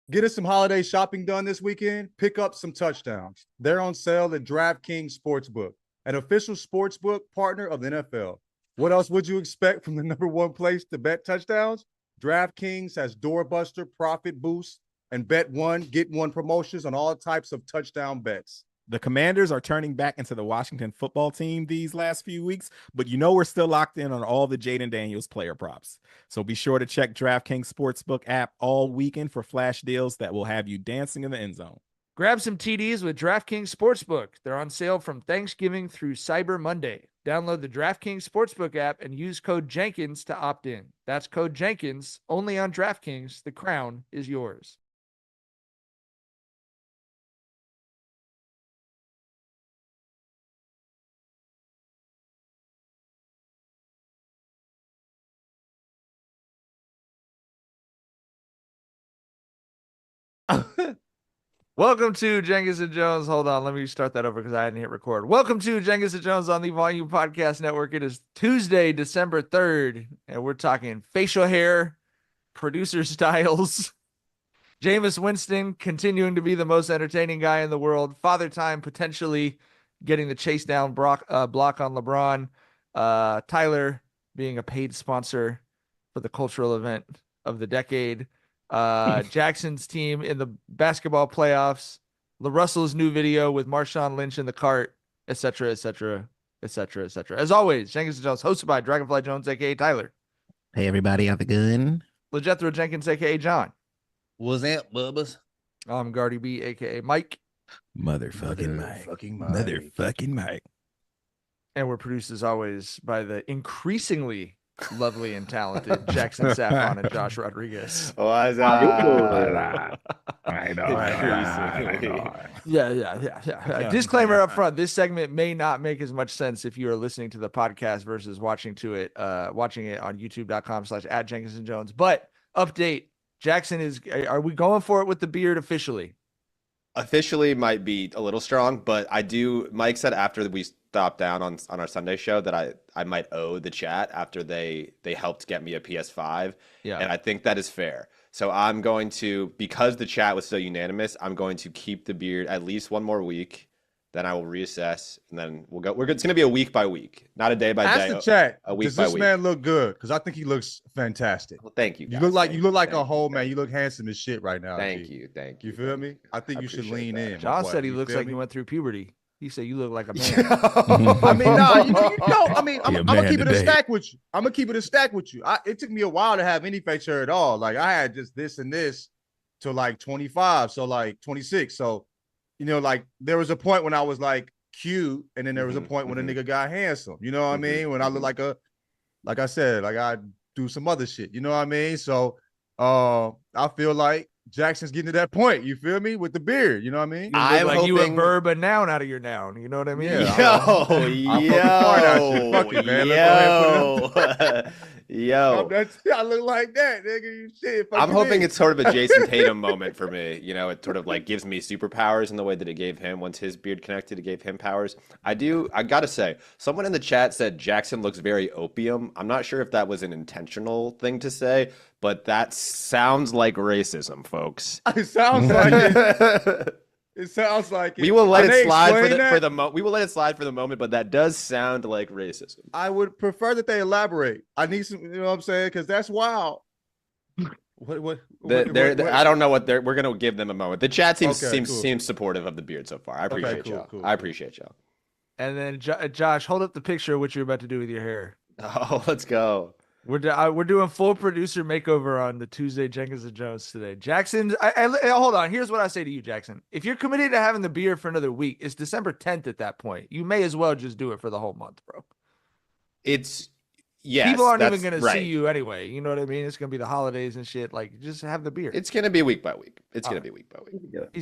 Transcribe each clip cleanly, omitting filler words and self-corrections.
Getting some holiday shopping done this weekend? Pick up some touchdowns. They're on sale at DraftKings Sportsbook, an official sportsbook partner of the NFL. What else would you expect from the number one place to bet touchdowns? DraftKings has doorbuster profit boosts and bet one, get one promotions on all types of touchdown bets. The Commanders are turning back into the Washington football team these last few weeks, but we're still locked in on all the Jaden Daniels player props. So be sure to check DraftKings Sportsbook app all weekend for flash deals that will have you dancing in the end zone. Grab some TDs with DraftKings Sportsbook. They're on sale from Thanksgiving through Cyber Monday. Download the DraftKings Sportsbook app and use code Jenkins to opt in. That's code Jenkins, only on DraftKings. The crown is yours. Welcome to Jenkins and Jones. Hold on, let me start that over because I hadn't hit record. Welcome to Jenkins and Jones on the Volume Podcast Network. It is Tuesday, December 3rd, and we're talking facial hair, producer styles, Jameis Winston continuing to be the most entertaining guy in the world, Father Time potentially getting the chase down block on LeBron, Tyler being a paid sponsor for the cultural event of the decade, Jackson's team in the basketball playoffs, LaRussell's new video with Marshawn Lynch in the cart, etc., etc., etc., etc. As always, Jenkins and Jones, hosted by Dragonfly Jonez, aka Tyler. Hey everybody, how's it going? LaJethro Jenkins, aka John. What's up, Bubbas? I'm Guardy B, aka Mike. Motherfucking Mike. And we're produced as always by the increasingly lovely and talented Jackson Saffron and Josh Rodriguez. What's up? I know. Yeah. Disclaimer up front: this segment may not make as much sense if you are listening to the podcast versus watching it on youtube.com/@JenkinsandJones. But update: Jackson are we going for it with the beard officially? Officially might be a little strong, but Mike said after we stopped down on our Sunday show that I might owe the chat after they helped get me a PS5. Yeah. And I think that is fair. So I'm going to, because the chat was so unanimous, I'm going to keep the beard at least one more week. Then I will reassess, and then we'll go. It's going to be a week by week, not a day by day. Ask the chat. A week Does by this week. man look good? Because I think he looks fantastic. Well, thank you. You Guys. look like a whole you. man. You look handsome as shit right now. Thank G. you. Thank you. You feel me? I think I you should appreciate lean that. in. John my said boy. he You looks feel like me? he went through puberty. He said you look like a man. I mean, nah, you know, I mean, I'm gonna keep it a today. stack with you. I'm gonna keep it a stack with you. It took me a while to have any facial hair at all. Like I had just this and this till like 25, so like 26. So, like there was a point when I was like cute, and then there was a point when a nigga got handsome. You know what I mean? When I look like like I said, like I do some other shit. You know what I mean? So, I feel like Jackson's getting to that point. You feel me? With the beard. You know what I mean? You look like you hoping- a verb, a noun out of your noun. You know what I mean? Yeah. I'll fuck you. Fuck it, man. I look like that, nigga. You shit. I'm hoping it's sort of a Jason Tatum moment for me. It sort of like gives me superpowers in the way that it gave him. Once his beard connected, it gave him powers. I gotta say, someone in the chat said Jackson looks very opium. I'm not sure if that was an intentional thing to say, but that sounds like racism, folks. It sounds like it. It sounds like it. We will let Can it they slide explain we will let it slide for the moment, but that does sound like racism. I would prefer that they elaborate. I need some, you know what I'm saying? Because that's wild. What? I don't know what we're gonna give them a moment. The chat Okay, seems supportive of the beard so far. I appreciate y'all. Cool. I appreciate y'all. And then Josh, hold up the picture of what you're about to do with your hair. Oh, let's go. We're doing full producer makeover on the Tuesday Jenkins and Jones today. Jackson, hold on. Here's what I say to you, Jackson. If you're committed to having the beard for another week, it's December 10th at that point. You may as well just do it for the whole month, bro. Yes, people aren't even going right. to see you anyway. You know what I mean? It's going to be the holidays and shit. Like, just have the beard. It's going to be week by week. He's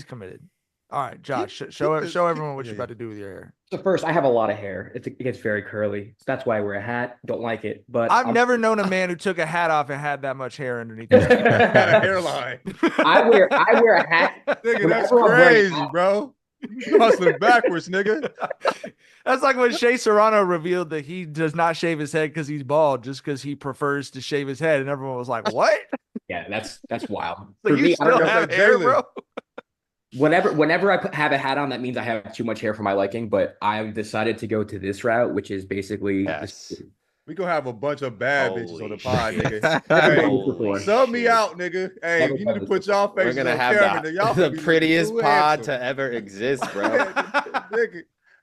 committed. All right, Josh, show everyone what you're about to do with your hair. So first, I have a lot of hair. It gets very curly. So that's why I wear a hat. Don't like it, but I've never known a man who took a hat off and had that much hair underneath his head. Got a hairline. I wear a hat. Nigga, that's whenever I'm wearing crazy, bro. You hustling backwards, nigga. That's like when Shea Serrano revealed that he does not shave his head because he's bald, just because he prefers to shave his head, and everyone was like, "What?" Yeah, that's wild. So For you me, I don't still know. have hair, bro? Whenever I have a hat on, that means I have too much hair for my liking. But I've decided to go to this route, which is basically Yes. We gonna have a bunch of bad bitches on the Holy pod, shit. nigga. Never Hey, done this before. sub me out, nigga. Hey, Never you done need to this put before. y'all We're faces gonna on have camera. Then y'all the gonna be prettiest looking too pod handsome. to ever exist, bro. Nigga,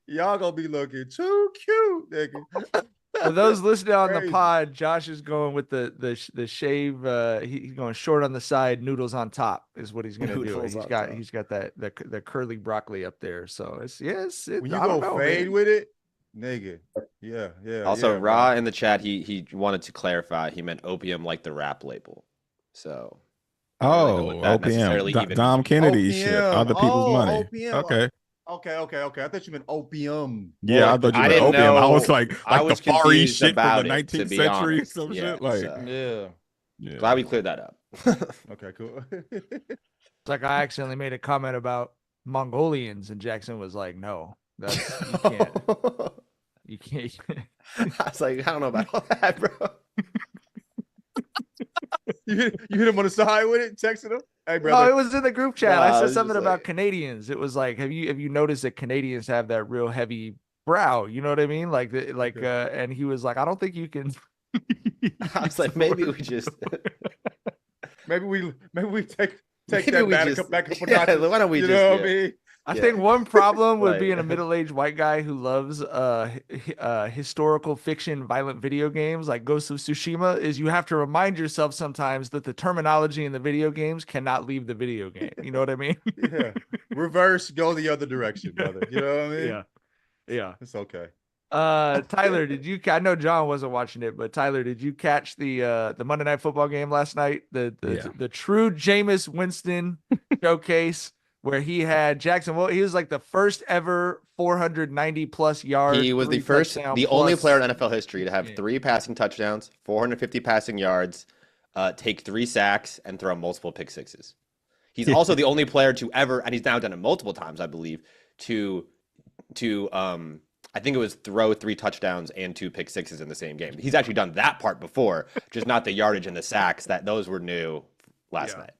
y'all gonna be looking too cute, nigga. For those listening on the Crazy. pod, Josh is going with the shave. He's going short on the side, noodles on top is what he's going to do. Noodles on top. He's got the curly broccoli up there. So it's When you I don't go know, fade man. with it, nigga. Yeah. Also, yeah, Ra bro. in the chat, he wanted to clarify. He meant opium like the rap label. So I don't really know what that necessarily OPM, even Dom means. Kennedy shit, OPM. other people's money. OPM. Okay, Okay. I thought you meant opium. yeah, More I thought you I meant didn't opium. I was know. like I the was Far East confused shit from the about it, to 19th be century, honest. some Yeah, shit. Like, so Yeah. glad we cleared that up. Okay, cool. It's like I accidentally made a comment about Mongolians, and Jackson was like, "No, that's you can't. You can't." I was like, I don't know about all that, bro. you hit him on the side with it, texting him. Hey, No, brother. it was in the group chat. Nah, I I said was something just about like- Canadians. It was like, have you noticed that Canadians have that real heavy brow? You know what I mean? And he was like, I don't think you can. I was like, maybe we just maybe we take Maybe that we back, just- back up a yeah, notch. why don't we you just- know what I yeah. mean? I Yeah. think one problem with Like- being a middle-aged white guy who loves historical fiction, violent video games like Ghost of Tsushima is you have to remind yourself sometimes that the terminology in the video games cannot leave the video game. You know what I mean? Yeah. Reverse, go the other direction, brother. You know what I mean? Yeah. It's okay. Tyler, I know John wasn't watching it, but Tyler, did you catch the Monday Night Football game last night? The true Jameis Winston showcase where he had Jackson. Well, he was like the first ever 490 plus yards. He was the only player in NFL history to have 3 passing touchdowns, 450 passing yards, take 3 sacks, and throw multiple pick sixes. He's also the only player to ever, and he's now done it multiple times, I believe, to I think it was throw 3 touchdowns and 2 pick sixes in the same game. He's actually done that part before, just not the yardage and the sacks. Those were new last night.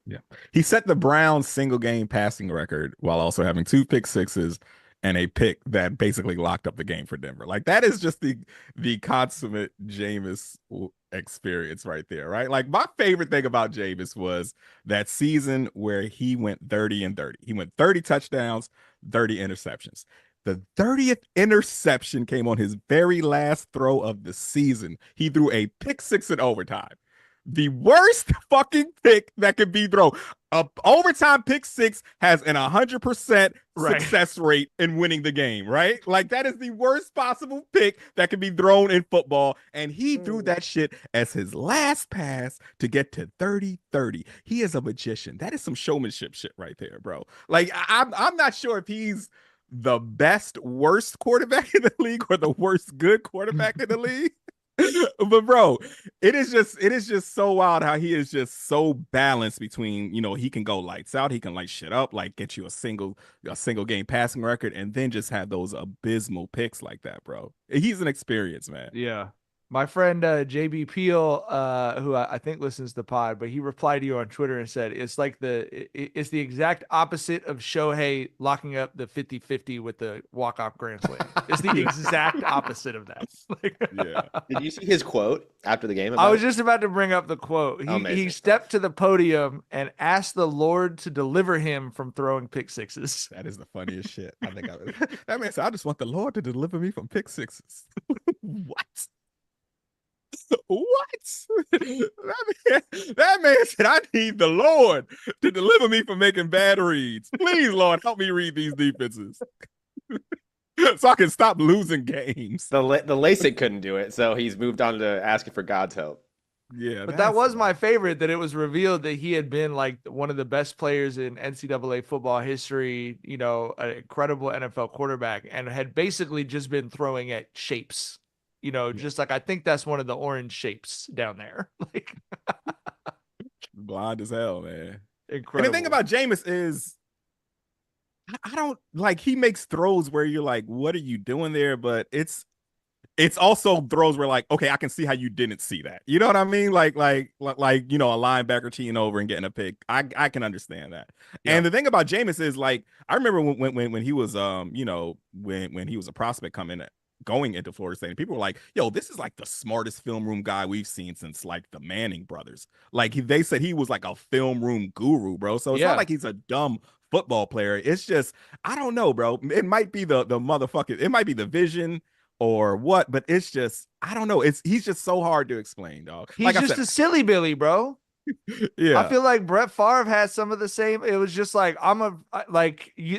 Yeah. He set the Browns single game passing record while also having 2 pick sixes and a pick that basically locked up the game for Denver. Like that is just the consummate Jameis experience right there, right? Like my favorite thing about Jameis was that season where he went 30-30. He went 30 touchdowns, 30 interceptions. The 30th interception came on his very last throw of the season. He threw a pick 6 in overtime. The worst fucking pick that could be thrown. A overtime pick 6 has an 100% success rate in winning the game, right? Like that is the worst possible pick that can be thrown in football. And he threw that shit as his last pass to get to 30-30. He is a magician. That is some showmanship shit right there, bro. Like I'm not sure if he's the worst quarterback in the league or the worst good quarterback in the league. But bro, it is just so wild how he is just so balanced between, he can go lights out, he can light shit up, like get you a single game passing record, and then just have those abysmal picks like that, bro. He's an experience, man. Yeah. My friend JB Peel, who I think listens to the pod, but he replied to you on Twitter and said it's like it's the exact opposite of Shohei locking up the 50-50 with the walk-off grand slam. It's the exact opposite of that. Yeah. Did you see his quote after the game? I was just about to bring up the quote. He Amazing stepped to the podium and asked the Lord to deliver him from throwing pick sixes. That is the funniest shit. I think that man said, I just want the Lord to deliver me from pick sixes. What? What? That man said, I need the Lord to deliver me from making bad reads. Please, Lord, help me read these defenses so I can stop losing games. The LASIK couldn't do it, so he's moved on to asking for God's help. Yeah, but that was my favorite, that it was revealed that he had been like one of the best players in NCAA football history, an incredible NFL quarterback, and had basically just been throwing at shapes. Just like I think that's one of the orange shapes down there. Like blind as hell, man. Incredible. And the thing about Jameis is I don't like he makes throws where you're like, what are you doing there? But it's it's also throws where like, okay, I can see how you didn't see that. You know what I mean? Like a linebacker cheating over and getting a pick. I can understand that. Yeah. And the thing about Jameis is like, I remember when he was when he was a prospect going into Florida State, and people were like, yo, this is like the smartest film room guy we've seen since like the Manning brothers. Like they said he was like a film room guru, bro. So it's not like he's a dumb football player. It's just, I don't know, bro. It might be the motherfucker. It might be the vision or what, but it's just, I don't know. He's just so hard to explain, dog. He's like just a silly Billy, bro. Yeah. I feel like Brett Favre has some of the same. It was just like,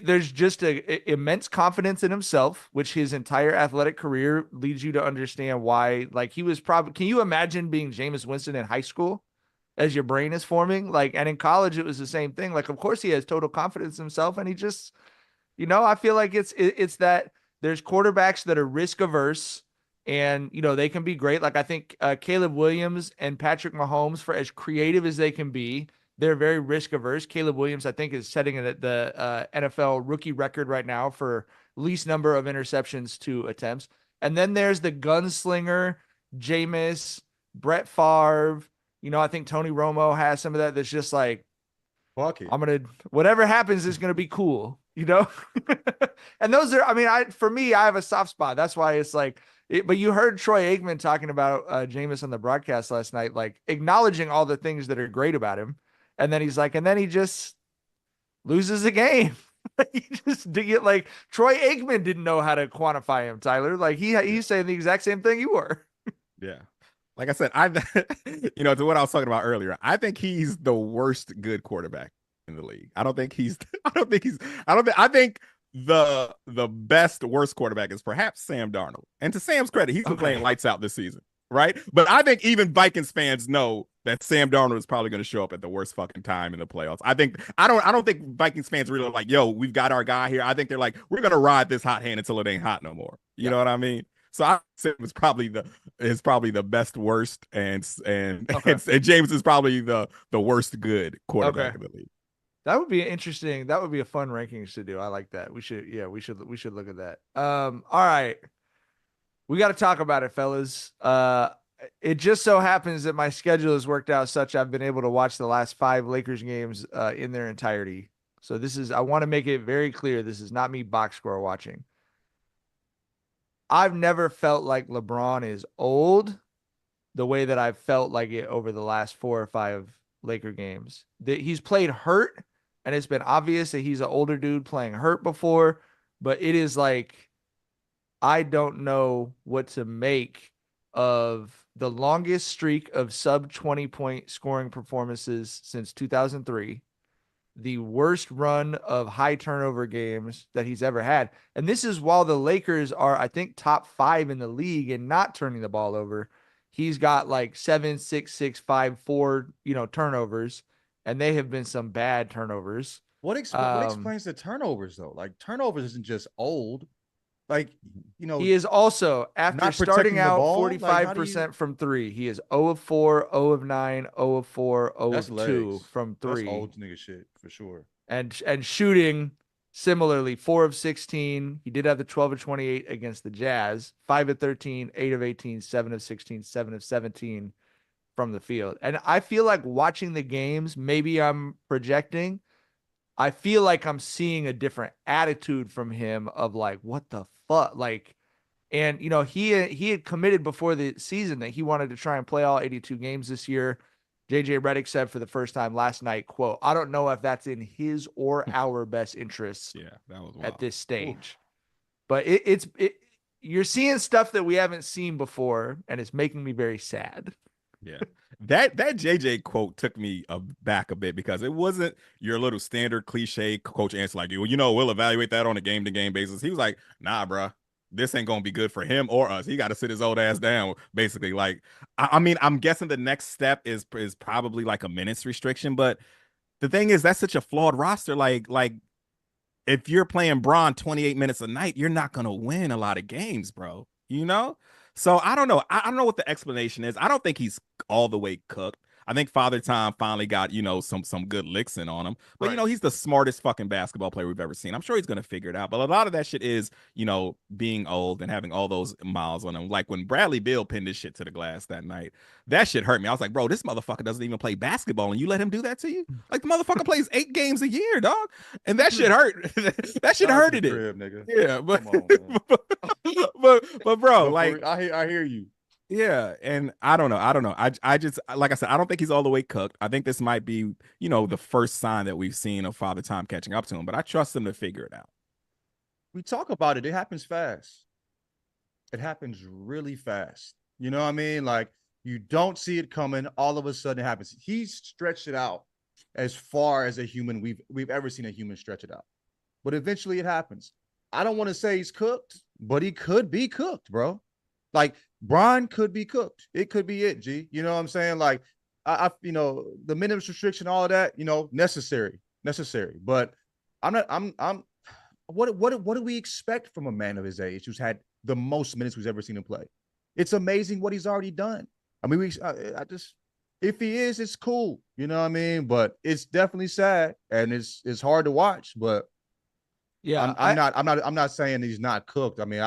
there's just a immense confidence in himself, which his entire athletic career leads you to understand why. Like, he was probably, can you imagine being Jameis Winston in high school as your brain is forming? Like, and in college, it was the same thing. Like, of course he has total confidence in himself, and he just, I feel like it's that there's quarterbacks that are risk averse, and they can be great. Like, I think Caleb Williams and Patrick Mahomes, for as creative as they can be, they're very risk averse. Caleb Williams, I think, is setting the NFL rookie record right now for least number of interceptions to attempts. And then there's the gunslinger, Jameis, Brett Favre. I think Tony Romo has some of that. That's just like, fuck it. Whatever happens is gonna be cool, And those are, for me, I have a soft spot. That's why it's like, but you heard Troy Aikman talking about Jameis on the broadcast last night, like acknowledging all the things that are great about him. And then he's like, and then he just loses the game. He just did it. Like, Troy Aikman didn't know how to quantify him, Tyler. Like, he's saying the exact same thing you were. Yeah. Like I said, to what I was talking about earlier, I think he's the worst good quarterback in the league. I think the best worst quarterback is perhaps Sam Darnold. And to Sam's credit, he's been playing lights out this season, right? But I think even Vikings fans know that Sam Darnold is probably going to show up at the worst fucking time in the playoffs. I don't think Vikings fans really are like, yo, we've got our guy here. I think they're like, we're going to ride this hot hand until it ain't hot no more. You know what I mean? So I say it's probably the best worst, and James is probably the worst good quarterback in the league. That would be interesting. That would be a fun rankings to do. I like that. We should look at that. All right. We got to talk about it, fellas. It just so happens that my schedule has worked out such I've been able to watch the last 5 Lakers games in their entirety. So I want to make it very clear. This is not me box score watching. I've never felt like LeBron is old the way that I've felt like it over the last 4 or 5 Laker games. He's played hurt, and it's been obvious that he's an older dude playing hurt before, but it is like, I don't know what to make of the longest streak of sub 20-point scoring performances since 2003. The worst run of high turnover games that he's ever had. And this is while the Lakers are, I think, top 5 in the league and not turning the ball over. He's got like 7, 6, 6, 5, 4, turnovers, and they have been some bad turnovers. What explains the turnovers though? Like, turnovers isn't just old. Like, he is also, after starting out 45% from 3, he is 0 of 4, 0 of 9, 0 of 4, 0 of 2 from 3. That's old nigga shit for sure. And shooting similarly, 4 of 16. He did have the 12 of 28 against the Jazz, 5 of 13, 8 of 18, 7 of 16, 7 of 17 from the field. And I feel like watching the games, maybe I'm projecting, I feel like I'm seeing a different attitude from him of like, what the fuck? Like, and he had committed before the season that he wanted to try and play all 82 games this year. JJ Redick said for the first time last night, quote, I don't know if that's in his or our best interests that was wild. At this stage. But you're seeing stuff that we haven't seen before, and it's making me very sad. Yeah. That JJ quote took me back a bit, because it wasn't your little standard cliche coach answer like, we'll evaluate that on a game-to-game basis. He was like, nah, bruh, this ain't gonna be good for him or us. He got to sit his old ass down, basically. Like, I mean, I'm guessing the next step is probably like a minutes restriction, but the thing is, that's such a flawed roster. Like if you're playing Bron 28 minutes a night, you're not gonna win a lot of games, bro. So I don't know. I don't know what the explanation is. I don't think he's all the way cooked. I think Father Time finally got, some good licks in on him. But, Right. he's the smartest fucking basketball player we've ever seen. I'm sure he's going to figure it out. But a lot of that shit is, being old and having all those miles on him. Like when Bradley Beal pinned his shit to the glass that night, that shit hurt me. I was like, bro, this motherfucker doesn't even play basketball and you let him do that to you? Like the motherfucker plays 8 games a year, dog. And that shit hurt. That shit hurted it. Crib, nigga. Yeah, but Come on, man. but bro, No, like I hear you. yeah, and I don't know. I just, like I said, I don't think he's all the way cooked. I think this might be, the first sign that we've seen of Father Time catching up to him, but I trust him to figure it out. We talk about it. It happens fast. It happens really fast. You know what I mean? Like you don't see it coming. All of a sudden it happens. He's stretched it out as far as a human we've ever seen a human stretch it out. But eventually it happens. I don't want to say he's cooked, but he could be cooked, bro. Like Bron could be cooked. It could be it, G. You know what I'm saying? Like I the minutes restriction, all of that, necessary. But what do we expect from a man of his age who's had the most minutes we've ever seen him play? It's amazing what he's already done. I mean, if he is, it's cool. You know what I mean? But it's definitely sad and it's hard to watch. But yeah, I'm not saying he's not cooked. I mean,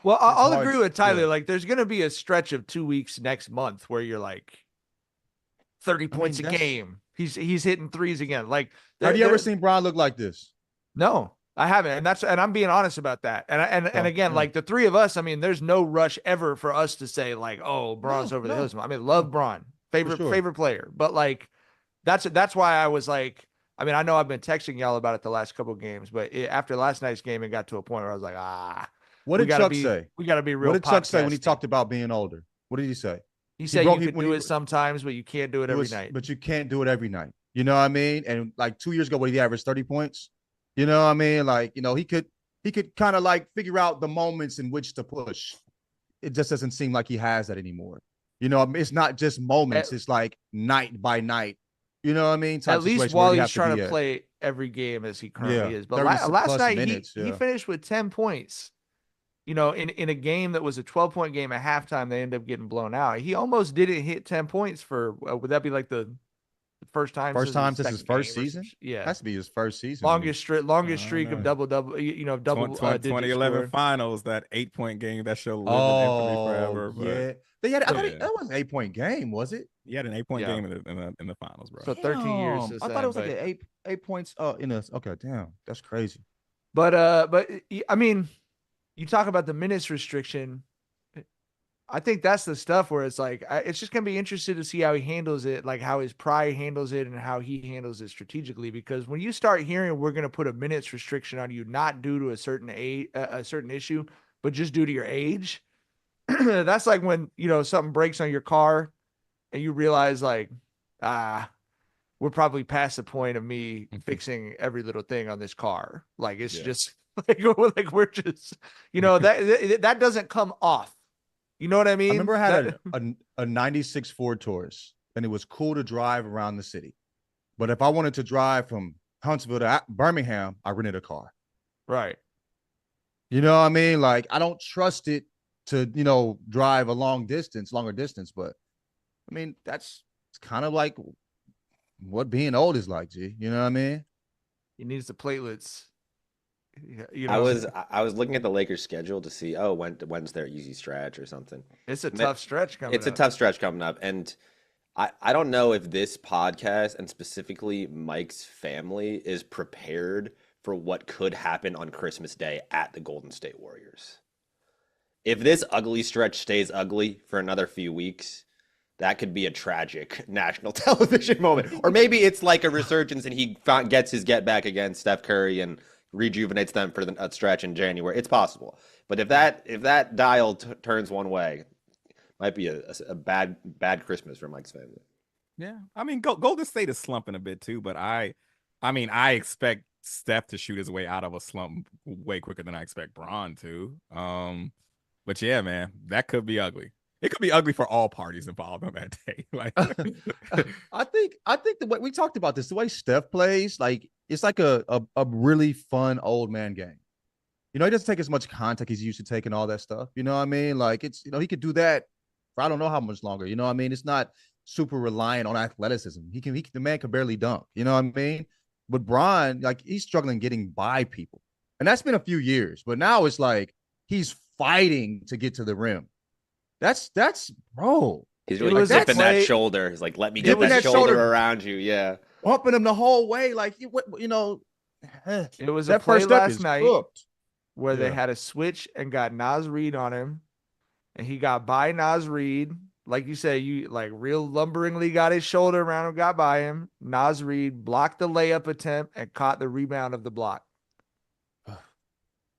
I'll agree with Tyler. Yeah. Like, there's gonna be a stretch of 2 weeks next month where you're like 30 points a game. He's hitting threes again. Like, have you ever seen Bron look like this? No, I haven't, and I'm being honest about that. And again, like the three of us, I mean, there's no rush ever for us to say like, oh, Bron's over the hills. I mean, love Bron, favorite player, but like that's why I was like, I mean, I know I've been texting y'all about it the last couple of games, but after last night's game, it got to a point where I was like, what did Chuck say? We got to be real. What did Chuck say when he talked about being older? What did he say? He said you can do it sometimes, but you can't do it every night. But you can't do it every night. You know what I mean? And like 2 years ago, what did he average? 30 points? You know what I mean? Like, he could kind of like figure out the moments in which to push. It just doesn't seem like he has that anymore. It's not just moments. It's like night by night. You know what I mean? At least while he's trying to play every game as he currently is. But last night, he finished with 10 points. In a game that was a 12-point game at halftime, they ended up getting blown out. He almost didn't hit 10 points for, would that be like the first time since his first season? Yeah, has to be his first season. Longest streak of double. 2011 finals, that 8-point game that should live in infamy forever. Yeah, they had. That was an 8-point game, was it? He had an 8-point game in the finals, bro. So 13 years. I thought it was like eight points. Okay, damn, that's crazy. But I mean, you talk about the minutes restriction. I think that's the stuff where it's like, it's just going to be interesting to see how he handles it, like how his pride handles it and how he handles it strategically. Because when you start hearing we're going to put a minutes restriction on you, not due to a certain issue, but just due to your age, that's like when, something breaks on your car and you realize like, we're probably past the point of me fixing every little thing on this car. Like, it's just like we're just, that doesn't come off. You know what I mean? I remember I had a 96 Ford Taurus, and it was cool to drive around the city. But if I wanted to drive from Huntsville to Birmingham, I rented a car. Right. You know what I mean? Like, I don't trust it to, drive a longer distance. But, I mean, it's kind of like what being old is like, G. You know what I mean? He needs the platelets. I was looking at the Lakers schedule to see when's their easy stretch or something. It's a tough stretch coming up. It's a tough stretch coming up, and I don't know if this podcast and specifically Mike's family is prepared for what could happen on Christmas Day at the Golden State Warriors. If this ugly stretch stays ugly for another few weeks, that could be a tragic national television moment. Or maybe it's like a resurgence and he gets his get back against Steph Curry and rejuvenates them for the stretch in January. It's possible. But if that dial turns one way, might be a bad Christmas for Mike's family. Yeah. I mean, Golden State is slumping a bit too, but I expect Steph to shoot his way out of a slump way quicker than I expect Bron to. But yeah, man, that could be ugly. It could be ugly for all parties involved on that day. Like, I think the way we talked about this, the way Steph plays, like it's like a really fun old man game. He doesn't take as much contact he's used to taking, all that stuff. You know what I mean? Like, it's he could do that for I don't know how much longer. You know what I mean? It's not super reliant on athleticism. The man can barely dunk. You know what I mean? But Bron, like he's struggling getting by people, and that's been a few years. But now it's like he's fighting to get to the rim. That's bro. He's really like dipping that shoulder. He's like, let me get that shoulder around you. Yeah. Bumping him the whole way. Like, you know, it was a play last night where they had a switch and got Naz Reid on him. And he got by Naz Reid. Like you said, you like real lumberingly got his shoulder around him, got by him. Naz Reid blocked the layup attempt and caught the rebound of the block.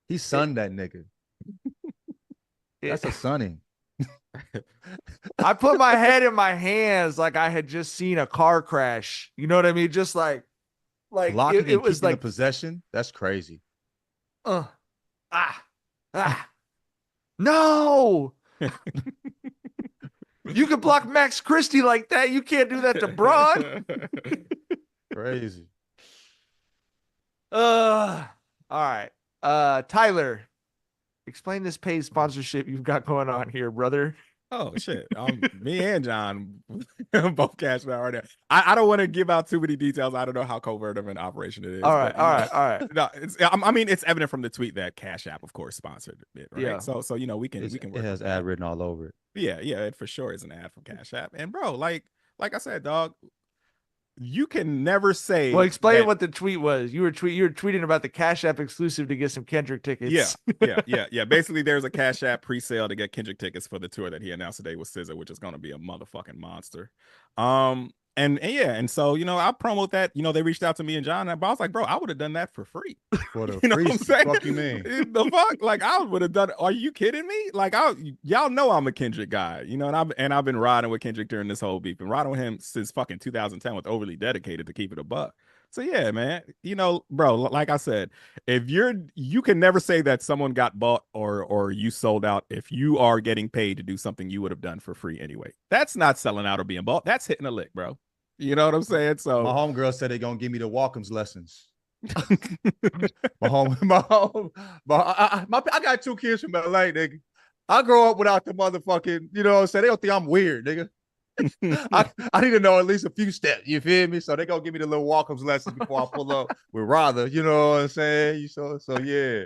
He sunned that nigga. That's a sunning. I put my head in my hands like I had just seen a car crash. You know what I mean? Just like it was like possession. That's crazy. No. You can block Max Christie like that. You can't do that to Bron. Crazy. All right. Tyler, explain this paid sponsorship you've got going on here, brother. Oh shit! Me and John both cashed out right now. I don't want to give out too many details. I don't know how covert of an operation it is. All right. No, I mean, it's evident from the tweet that Cash App, of course, sponsored it. Right? Yeah. So you know we can work. It has ad written all over it. Yeah, it for sure is an ad from Cash App. And bro, like I said, dog, you can never say. Well, explain what the tweet was. You were tweeting about the Cash App exclusive to get some Kendrick tickets. Yeah. Basically, there's a Cash App pre-sale to get Kendrick tickets for the tour that he announced today with SZA, which is going to be a motherfucking monster. And so you know, I'll promote that. You know, they reached out to me and John, but I was like, bro, I would have done that for free. For the you know free, what I'm saying? fuck you mean? The fuck, like I would have done. Are you kidding me? Like y'all know I'm a Kendrick guy, you know, and I've been riding with Kendrick during this whole beef, and riding with him since fucking 2010 with Overly Dedicated, to keep it a buck. So yeah, man, you know, bro, like I said, if you can never say that someone got bought or you sold out if you are getting paid to do something you would have done for free anyway. That's not selling out or being bought. That's hitting a lick, bro. You know what I'm saying? So my homegirl said they're gonna give me the Walkham's lessons. I got 2 kids from LA, nigga. I grow up without the motherfucking, you know what I'm saying? They don't think I'm weird, nigga. I need to know at least a few steps, you feel me? So they gonna give me the little Walkham's lessons before I pull up with Rather, you know what I'm saying? So yeah.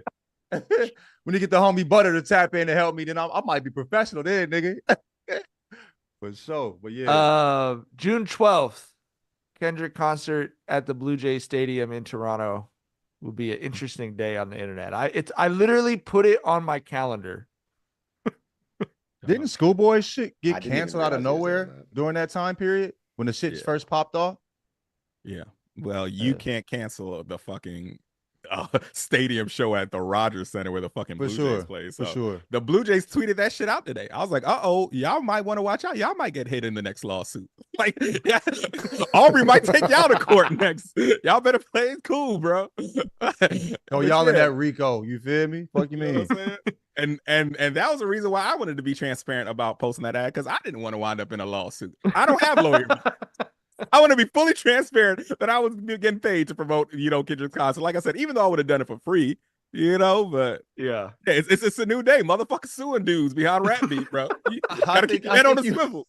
When you get the homie Butter to tap in to help me, then I might be professional then, nigga. For sure, but yeah. June 12th, Kendrick concert at the Blue Jay Stadium in Toronto will be an interesting day on the internet. I literally put it on my calendar. Didn't Schoolboy shit get canceled out of nowhere during that time period when the shit first popped off? Yeah. Well, you can't cancel the fucking stadium show at the Rogers Center where the fucking Blue Jays play. So for sure. The Blue Jays tweeted that shit out today. I was like, y'all might want to watch out. Y'all might get hit in the next lawsuit. Like, yeah, Aubrey might take y'all to court next. Y'all better play it cool, bro. Y'all in that Rico. You feel me? Fuck you mean? And that was the reason why I wanted to be transparent about posting that ad, because I didn't want to wind up in a lawsuit. I don't have lawyers. I want to be fully transparent that I was getting paid to promote, you know, Kendrick's concert. Like I said, even though I would have done it for free, you know, but yeah, it's a new day. Motherfuckers suing dudes behind rap beat, bro. You gotta keep your head on the swivel.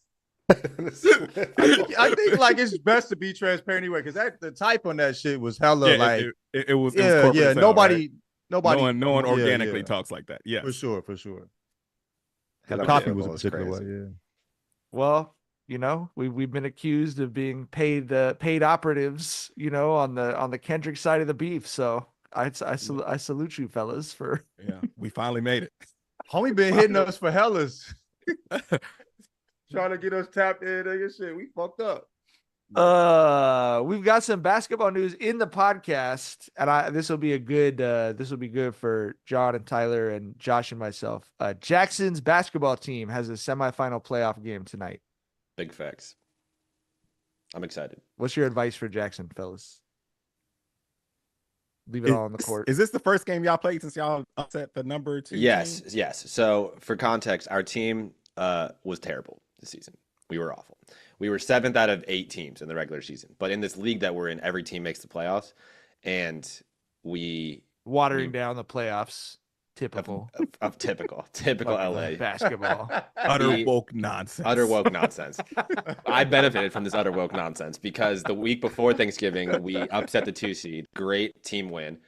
I think like it's best to be transparent anyway, because the type on that shit was hella it was nobody no one organically talks like that. Yeah, for sure. The copy was a particular way. Yeah. Well, you know, we've been accused of being paid operatives, you know, on the Kendrick side of the beef. So I salute you fellas for we finally made it. Homie been hitting us for hellas. Trying to get us tapped in, nigga. Shit, we fucked up. We've got some basketball news in the podcast, and this will be good for John and Tyler and Josh and myself. Jackson's basketball team has a semifinal playoff game tonight. Big facts. I'm excited. What's your advice for Jackson, fellas? Leave it all on the court. Is this the first game y'all played since y'all upset the number 2? Yes. So for context, our team was terrible this season. We were awful. We were 7th out of 8 teams in the regular season. But in this league that we're in, every team makes the playoffs. And we watering down the playoffs. Typical of typical LA basketball. Utter woke nonsense. Utter woke nonsense. I benefited from this utter woke nonsense because the week before Thanksgiving, we upset the 2 seed. Great team win.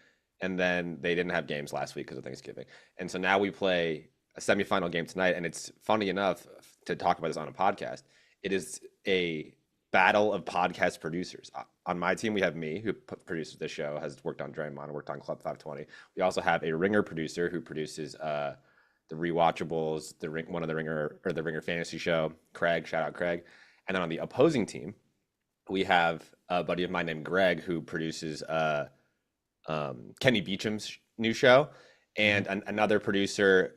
And then they didn't have games last week because of Thanksgiving. And so now we play a semifinal game tonight. And it's funny enough to talk about this on a podcast. It is a battle of podcast producers. On my team, we have me, who produces this show, has worked on Draymond, worked on Club 520. We also have a Ringer producer who produces the Rewatchables, one of the Ringer Fantasy Show, Craig. Shout out Craig. And then on the opposing team, we have a buddy of mine named Greg who produces Kenny Beecham's new show, and another producer,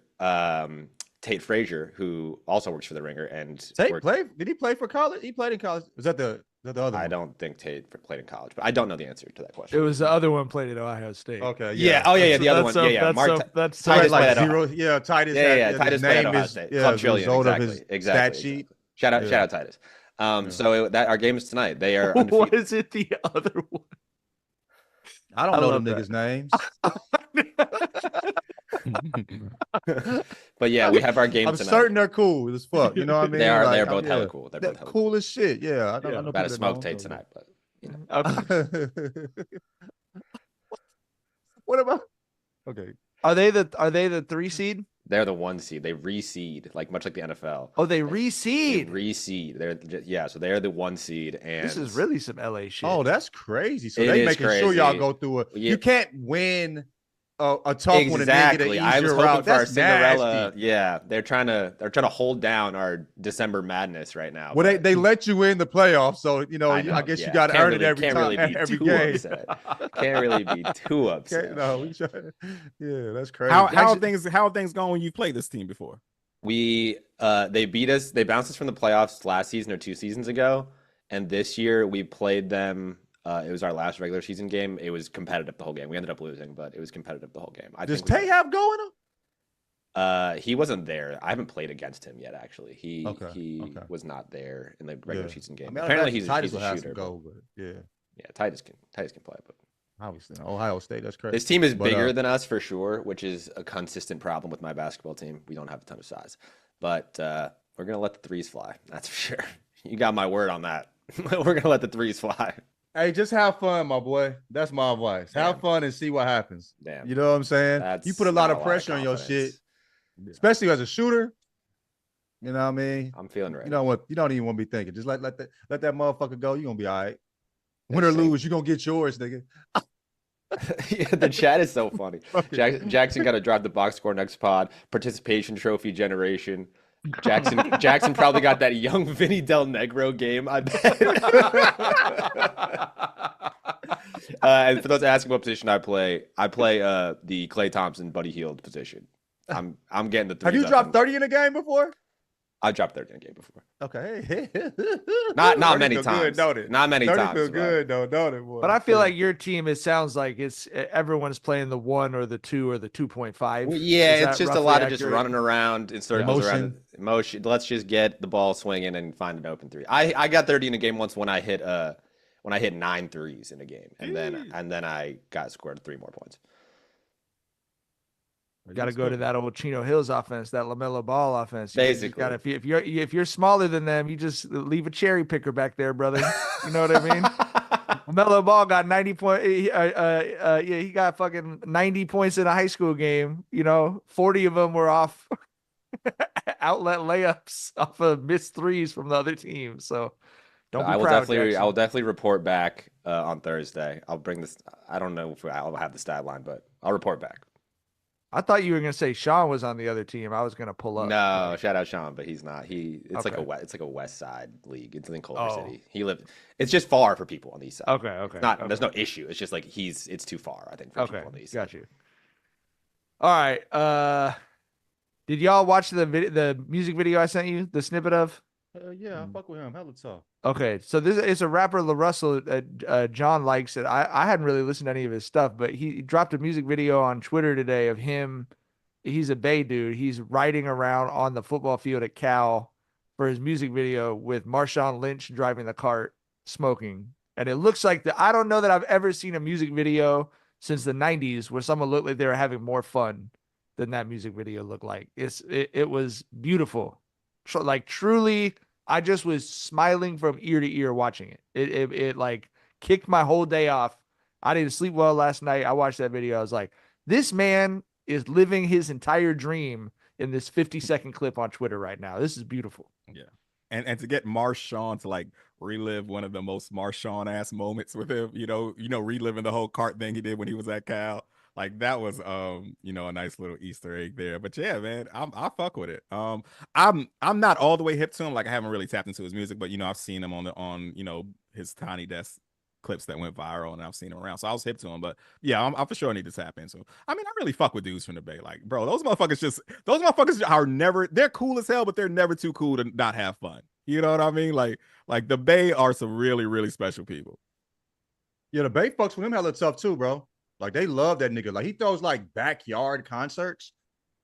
Tate Frazier, who also works for the Ringer. And did he play for college? He played in college. Was that the other one? I don't think Tate played in college, but I don't know the answer to that question. It was the other one played at Ohio State. Okay. Yeah. Oh yeah. The other one. Yeah. That's Titus like played zero. Yeah. Titus. Yeah. Titus played at Ohio State. Club Trillion. Exactly. Stat sheet. Shout out Titus. So that our game is tonight. They are undefeated. What is it? The other one. I don't know them niggas' names. But yeah, we have our game I'm tonight. certain they're cool as fuck. You know what I mean? They are. They're both hella cool. They're both cool as shit. Yeah. I know about to smoke Tate tonight, but you know. Okay. What about? Okay. Are they the 3 seed? They're the 1 seed. They reseed, much like the NFL. Oh, they reseed. They reseed. So they're the 1 seed, and this is really some LA shit. Oh, that's crazy. So It they is making crazy. sure y'all go through it. Yeah. You can't win a tough one and then get an exactly. easier I was hoping route. for our That's Cinderella. nasty. Yeah, they're trying to hold down our December madness right now. Well, but they let you in the playoffs, so you know. I guess you got to earn it every time, every game. Can't really be too upset. Yeah, that's crazy. How are things going when you played this team before? They beat us. They bounced us from the playoffs last season or 2 seasons ago, and this year we played them. It was our last regular season game. It was competitive the whole game. We ended up losing, but it was competitive the whole game. Does Tay have going? He wasn't there. I haven't played against him yet. Actually, he was not there in the regular season game. I mean, apparently, he's a But shooter. yeah, Titus can play, but obviously Ohio State. That's crazy. this team is bigger than us for sure, which is a consistent problem with my basketball team. We don't have a ton of size, but we're gonna let the threes fly. That's for sure. You got my word on that. We're gonna let the threes fly. Hey, just have fun, my boy. That's my advice. Have fun and see what happens. Damn. You know what I'm saying? You put a lot of pressure on your shit, especially as a shooter. You know what I mean? I'm feeling ready. You don't even want to be thinking. Just let that motherfucker go. You're gonna be all right. Win or lose, you're gonna get yours, nigga. Yeah, the chat is so funny. Jackson got to drive the box score next pod. Participation trophy generation. Jackson probably got that young Vinny Del Negro game, I bet. And for those asking what position I play the Klay Thompson, Buddy Hield position. I'm getting the threes. Have you dropped 30 in a game before? I've dropped 30 in a game before. Okay. Not many times. Not many 30 times. Feel good though, don't it, boy? But I feel like your team, it sounds like it's everyone's playing the 1 or the 2 or the 2.5. Well, yeah, it's just a lot of accurate? just running around in circles around emotion. Let's just get the ball swinging and find an open three. I got 30 in a game once when I hit 9 threes in a game, and then I got scored 3 more points. Got to go to that old Chino Hills offense, that LaMelo Ball offense. Basically, if you're smaller than them, you just leave a cherry picker back there, brother. You know what I mean? LaMelo Ball got 90 points. He got fucking 90 points in a high school game. 40 of them were off outlet layups off of missed threes from the other team. So don't be I will proud, definitely report back on Thursday. I'll bring this. I don't know if I'll have the stat line, but I'll report back. I thought you were gonna say Sean was on the other team. I was gonna pull up. No, shout out Sean, but he's not. It's like a West Side league. It's in Culver City. It's just far for people on the East Side. Okay. There's no issue. It's just like it's too far, I think, for people on the East Side. Got you. All right. Did y'all watch the music video I sent you? The snippet of? Yeah, I fuck with him. Hella tough. Okay, so this is a rapper, LaRussell. John likes it. I hadn't really listened to any of his stuff, but he dropped a music video on Twitter today of him. He's a Bay dude. He's riding around on the football field at Cal for his music video with Marshawn Lynch driving the cart, smoking. And it looks like I don't know that I've ever seen a music video since the 90s where someone looked like they were having more fun than that music video looked like. It was beautiful. Like truly, I just was smiling from ear to ear watching it. It like kicked my whole day off. I didn't sleep well last night. I watched that video. I was like, this man is living his entire dream in this 50-second clip on Twitter right now. This is beautiful. Yeah. And to get Marshawn to like relive one of the most Marshawn ass moments with him, reliving the whole cart thing he did when he was at Cal. Like that was a nice little Easter egg there. But yeah, man, I fuck with it. I'm not all the way hip to him. Like I haven't really tapped into his music, but I've seen him on his Tiny Desk clips that went viral, and I've seen him around. So I was hip to him. But yeah, I for sure need to tap into him. I mean, I really fuck with dudes from the Bay. Like, bro, those motherfuckers are never, they're cool as hell, but they're never too cool to not have fun. You know what I mean? Like the Bay are some really, really special people. Yeah, the Bay fucks with him hella tough too, bro. Like they love that nigga. Like he throws like backyard concerts.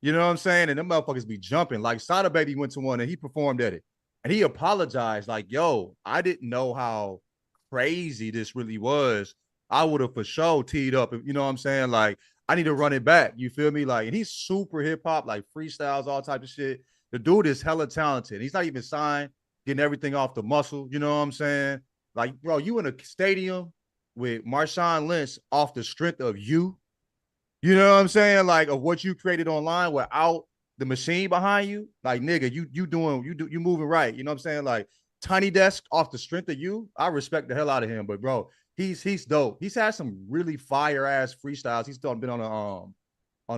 You know what I'm saying? And them motherfuckers be jumping. Like Sada Baby went to one and he performed at it. And he apologized, like, yo, I didn't know how crazy this really was. I would have for sure teed up. You know what I'm saying? Like, I need to run it back. You feel me? Like, and he's super hip hop, like freestyles, all types of shit. The dude is hella talented. He's not even signed, getting everything off the muscle. You know what I'm saying? Like, bro, you in a stadium with Marshawn Lynch off the strength of you. You know what I'm saying? Like, of what you created online without the machine behind you. Like, nigga, you moving right. You know what I'm saying? Like, Tiny Desk off the strength of you. I respect the hell out of him, but bro, he's dope. He's had some really fire ass freestyles. He's been on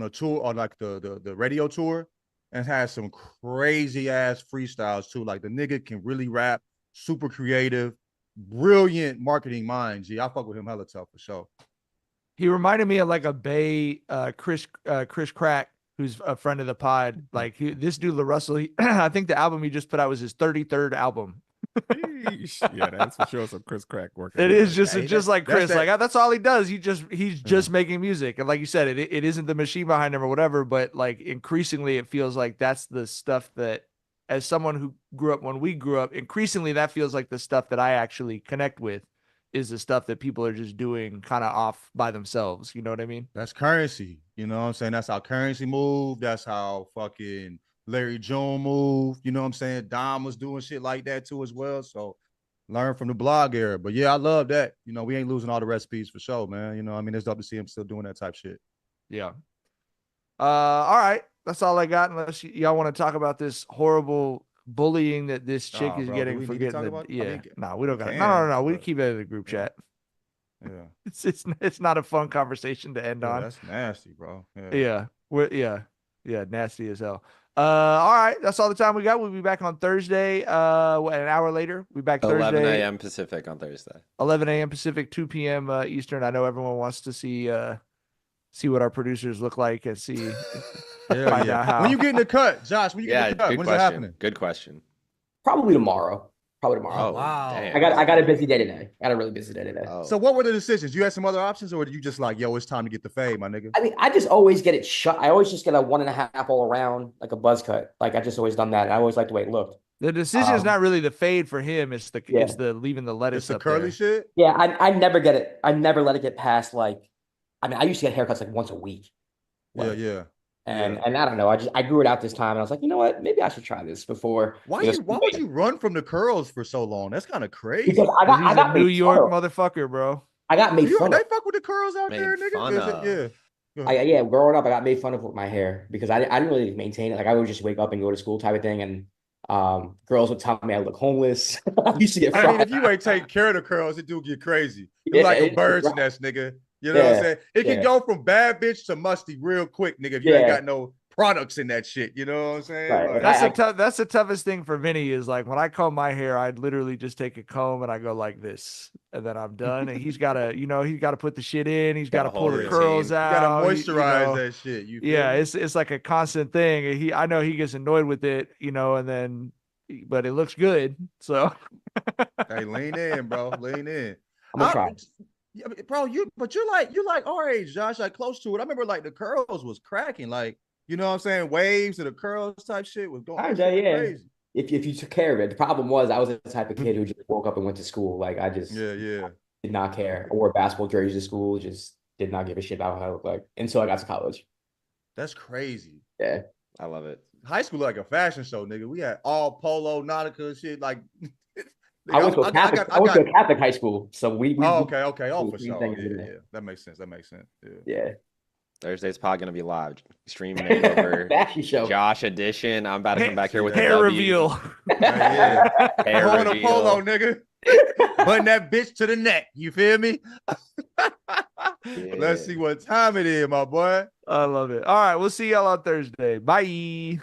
a tour, on like the radio tour, and has some crazy ass freestyles too. Like the nigga can really rap, super creative, brilliant marketing mind. I fuck with him hella tough for sure. He reminded me of like a Bay Chris Crack, who's a friend of the pod. Like this dude LaRussell, I think the album he just put out was his 33rd album. Yeah, that's for sure some Chris Crack work. It is just like Chris. Like that's all he does. He's just making music, and like you said, it isn't the machine behind him or whatever. But like increasingly, it feels like that's the stuff that, as someone who grew up when we grew up, increasingly that feels like the stuff that I actually connect with. Is the stuff that people are just doing kind of off by themselves. You know what I mean? That's currency. You know what I'm saying? That's how currency moved. That's how fucking Larry June moved. You know what I'm saying? Dom was doing shit like that too as well. So learn from the blog era. But yeah, I love that. We ain't losing all the recipes for sure, man. I mean, it's dope to see him still doing that type shit. Yeah. All right. That's all I got. Unless y'all want to talk about this horrible bullying that this chick is getting for getting we don't got no. We keep it in the group chat. Yeah. It's not a fun conversation to end on. That's nasty, bro. Yeah, nasty as hell. All right, that's all the time we got. We'll be back on Thursday. An hour later, we'll be back Thursday. 11 a.m. Pacific on Thursday. 11 a.m. Pacific, 2 p.m. Eastern. I know everyone wants to see what our producers look like and see. Find out how. When you get in the cut, Josh? When you get in the cut? When is it happening? Good question. Probably tomorrow. Oh, wow. Damn. I got a busy day today. I got a really busy day today. Oh. So what were the decisions? You had some other options, or did you just like, yo, it's time to get the fade, my nigga? I mean, I just always get it shut. I always just get a 1.5 all around, like a buzz cut. Like I just always done that. I always like the way it looked. The decision is not really the fade for him. It's the leaving the lettuce. It's the up curly there. shit. Yeah, I never get it. I never let it get past like. I mean, I used to get haircuts like once a week. Like, Yeah. And I don't know. I grew it out this time, and I was like, you know what? Maybe I should try this before. Why would you run from the curls for so long? That's kind of crazy. Because I got New York motherfucker, bro. I got made fun of. They fuck with the curls out there, nigga. Yeah. Growing up, I got made fun of with my hair because I didn't really maintain it. Like I would just wake up and go to school type of thing, and girls would tell me I look homeless. I used to get. I mean, if you ain't taking care of the curls, it do get crazy. You're like a bird's nest, nigga. You know what I'm saying? It can go from bad bitch to musty real quick, nigga. If you ain't got no products in that shit, you know what I'm saying? Right. Like, That's the toughest thing for Vinny is like when I comb my hair, I'd literally just take a comb and I go like this, and then I'm done. And he's gotta put the shit in. He's gotta pull the curls out. You gotta moisturize that shit. It's like a constant thing. I know he gets annoyed with it, and then, but it looks good. So hey, lean in, bro. Lean in. I'm gonna try. Yeah, bro, you're like our age, Josh, like close to it. I remember like the curls was cracking, like, you know what I'm saying? Waves of the curls type shit was going crazy. If you took care of it. The problem was I was the type of kid who just woke up and went to school. Like I just did not care. I wore basketball jerseys to school, just did not give a shit about how I looked like until I got to college. That's crazy. Yeah. I love it. High school like a fashion show, nigga. We had all polo, Nautica shit. Like, I went to a Catholic high school, so we okay. Oh, for we sure. things Yeah, in there. yeah. That makes sense. Yeah. Thursday's pod gonna be live. Stream makeover. Fashion show. Josh edition. I'm about to come back here with hair the W. reveal. Yeah. Hair Pulling a reveal. polo, nigga. Button that bitch to the neck. You feel me? Let's see what time it is, my boy. I love it. All right, we'll see y'all on Thursday. Bye.